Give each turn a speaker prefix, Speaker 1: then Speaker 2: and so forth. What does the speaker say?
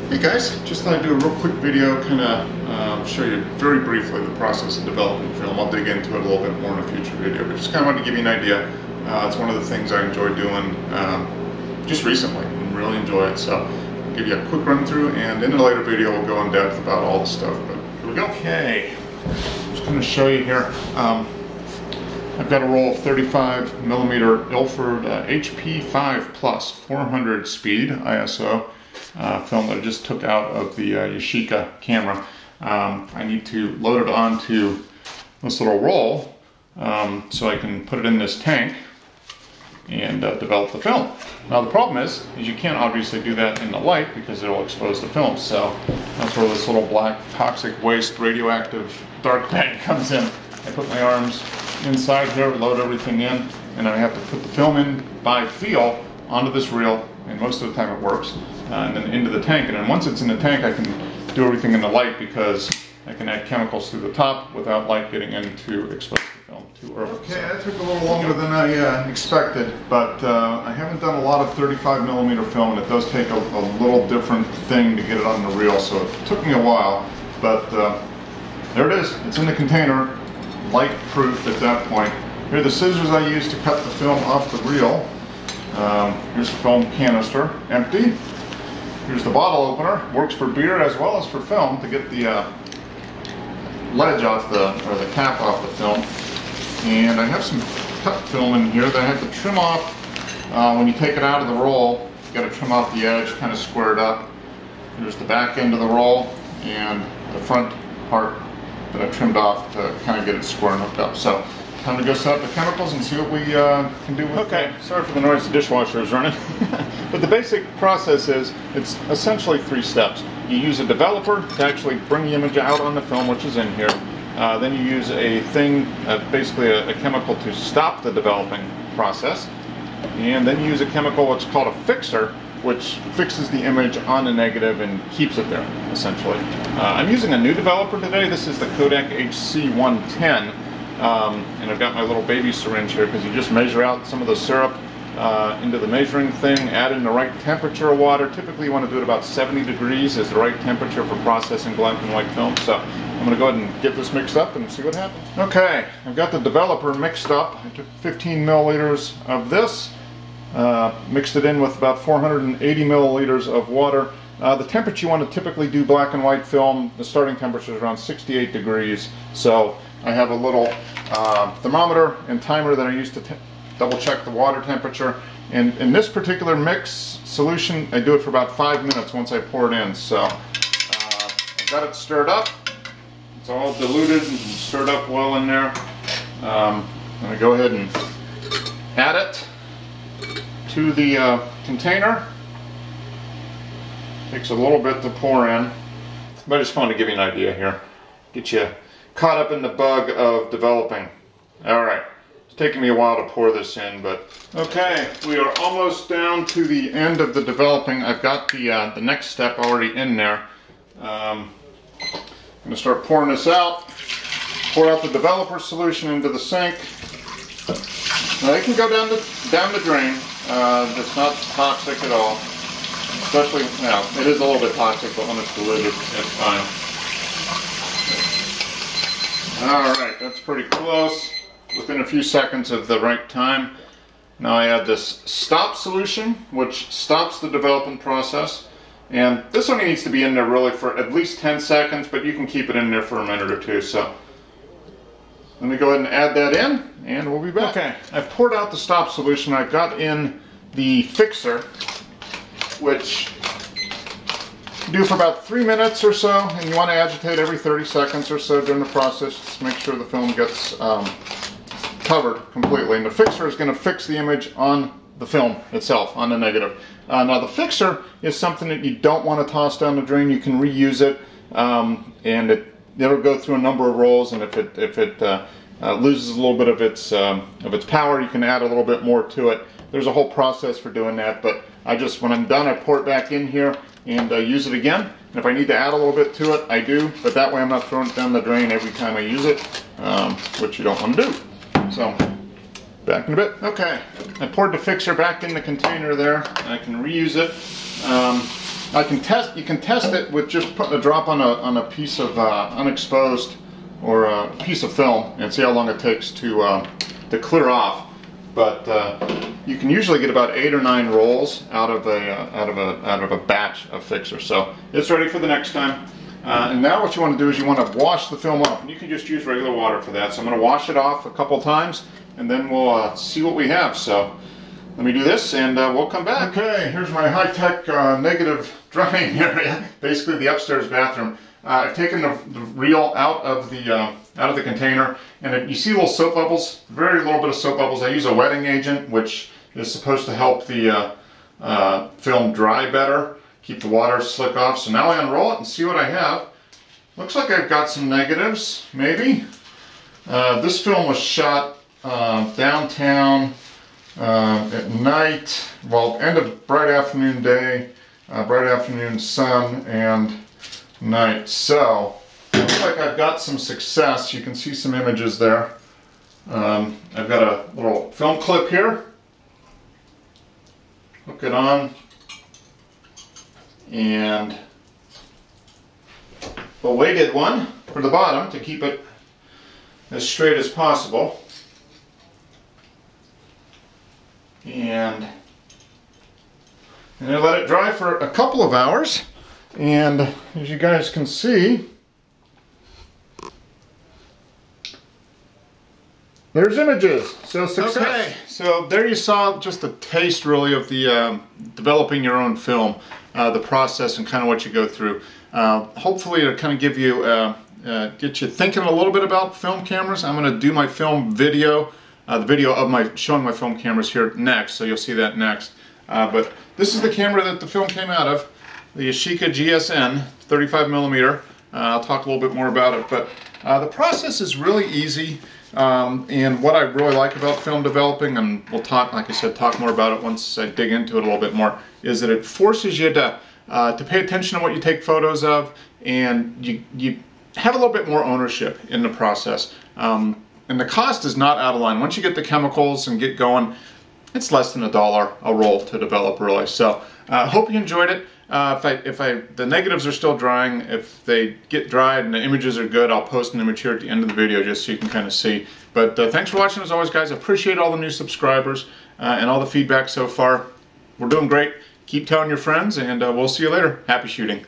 Speaker 1: Hey guys, just thought I'd do a real quick video, kind of show you very briefly the process of developing film. I'll dig into it a little bit more in a future video, but just kind of wanted to give you an idea. It's one of the things I enjoy doing just recently and really enjoy it. So I'll give you a quick run through, and in a later video we'll go in depth about all the stuff, but here we go. Okay, I'm just going to show you here. I've got a roll of 35mm Ilford HP5 Plus 400 speed ISO film that I just took out of the Yashica camera. I need to load it onto this little roll so I can put it in this tank and develop the film. Now the problem is you can't obviously do that in the light because it'll expose the film, so that's where this little black toxic waste radioactive dark bag comes in. I put my arms inside here, load everything in, and I have to put the film in by feel onto this reel, and most of the time it works, and then into the tank. And then once it's in the tank, I can do everything in the light because I can add chemicals through the top without light getting in to expose the film too early. Okay, that took a little longer than I expected, but I haven't done a lot of 35mm film, and it does take a little different thing to get it on the reel, so it took me a while, but there it is. It's in the container, light proof at that point. Here are the scissors I used to cut the film off the reel. Here's the film canister, empty. Here's the bottle opener, works for beer as well as for film to get the ledge off or the cap off the film. And I have some cut film in here that I have to trim off. When you take it out of the roll, you got to trim off the edge, kind of square it up. Here's the back end of the roll and the front part that I trimmed off to kind of get it square and hooked up. So time to go set up the chemicals and see what we can do with it. Okay, sorry for the noise, the dishwasher is running. But the basic process is, it's essentially 3 steps. You use a developer to actually bring the image out on the film, which is in here. Then you use a thing, basically a chemical to stop the developing process. And then you use a chemical, what's called a fixer, which fixes the image on the negative and keeps it there, essentially. I'm using a new developer today. This is the Kodak HC110. And I've got my little baby syringe here because you just measure out some of the syrup into the measuring thing, add in the right temperature of water. Typically you want to do it about 70 degrees is the right temperature for processing black and white film. So I'm going to go ahead and get this mixed up and see what happens. Okay, I've got the developer mixed up. I took 15 milliliters of this, mixed it in with about 480 milliliters of water. The temperature you want to typically do black and white film, the starting temperature is around 68 degrees. So I have a little thermometer and timer that I use to double check the water temperature. And in this particular mix solution, I do it for about 5 minutes once I pour it in. So I've got it stirred up. It's all diluted and stirred up well in there. I'm going to go ahead and add it to the container. Takes a little bit to pour in, but I just wanted to give you an idea here. Get you caught up in the bug of developing. Alright, it's taking me a while to pour this in, but okay, we are almost down to the end of the developing. I've got the next step already in there. I'm going to start pouring this out. Pour out the developer solution into the sink. Now it can go down the drain. It's not toxic at all. Especially, now, it is a little bit toxic, but when it's diluted, it's fine. Alright, that's pretty close. Within a few seconds of the right time. Now I add this stop solution, which stops the development process. And this only needs to be in there really for at least 10 seconds, but you can keep it in there for a minute or two. So let me go ahead and add that in, and we'll be back. Okay, I've poured out the stop solution. I've got in the fixer, which you do for about 3 minutes or so, and you want to agitate every 30 seconds or so during the process just to make sure the film gets covered completely. And the fixer is going to fix the image on the film itself, on the negative. Now the fixer is something that you don't want to toss down the drain. You can reuse it, and it'll go through a number of rolls, and if it loses a little bit of its power, you can add a little bit more to it. There's a whole process for doing that, but when I'm done, I pour it back in here and use it again. And if I need to add a little bit to it, I do, but that way I'm not throwing it down the drain every time I use it, which you don't want to do. So, back in a bit. Okay, I poured the fixer back in the container there, and I can reuse it. You can test it with just putting a drop on a piece of unexposed or a piece of film and see how long it takes to clear off. But you can usually get about 8 or 9 rolls out of a batch of fixer. So it's ready for the next time. And now what you want to do is you want to wash the film off, and you can just use regular water for that. So I'm going to wash it off a couple times, and then we'll see what we have. So let me do this, and we'll come back. Okay, here's my high-tech negative drying area, basically the upstairs bathroom. I've taken the reel out of the container, and you see little soap bubbles, very little bit of soap bubbles. I use a wetting agent, which is supposed to help the film dry better, keep the water slick off. So now I unroll it and see what I have. Looks like I've got some negatives, maybe. This film was shot downtown at night, well, end of bright afternoon day, bright afternoon sun, and night. So looks like I've got some success. You can see some images there. I've got a little film clip here. Hook it on, and a weighted one for the bottom to keep it as straight as possible. And I let it dry for a couple of hours. And as you guys can see, there's images. So success. Okay, so there you saw just a taste really of the developing your own film, the process and kind of what you go through. Hopefully it'll kind of give you, get you thinking a little bit about film cameras. I'm going to do my film video, the video of showing my film cameras here next, so you'll see that next. But this is the camera that the film came out of, the Yashica GSN 35mm. I'll talk a little bit more about it, but the process is really easy. And what I really like about film developing, and we'll talk, like I said, talk more about it once I dig into it a little bit more, is that it forces you to pay attention to what you take photos of, and you have a little bit more ownership in the process. And the cost is not out of line. Once you get the chemicals and get going, it's less than $1 a roll to develop really. So hope you enjoyed it. The negatives are still drying. If they get dried and the images are good, I'll post an image here at the end of the video just so you can kind of see. But thanks for watching as always, guys. I appreciate all the new subscribers and all the feedback so far. We're doing great. Keep telling your friends, and we'll see you later. Happy shooting.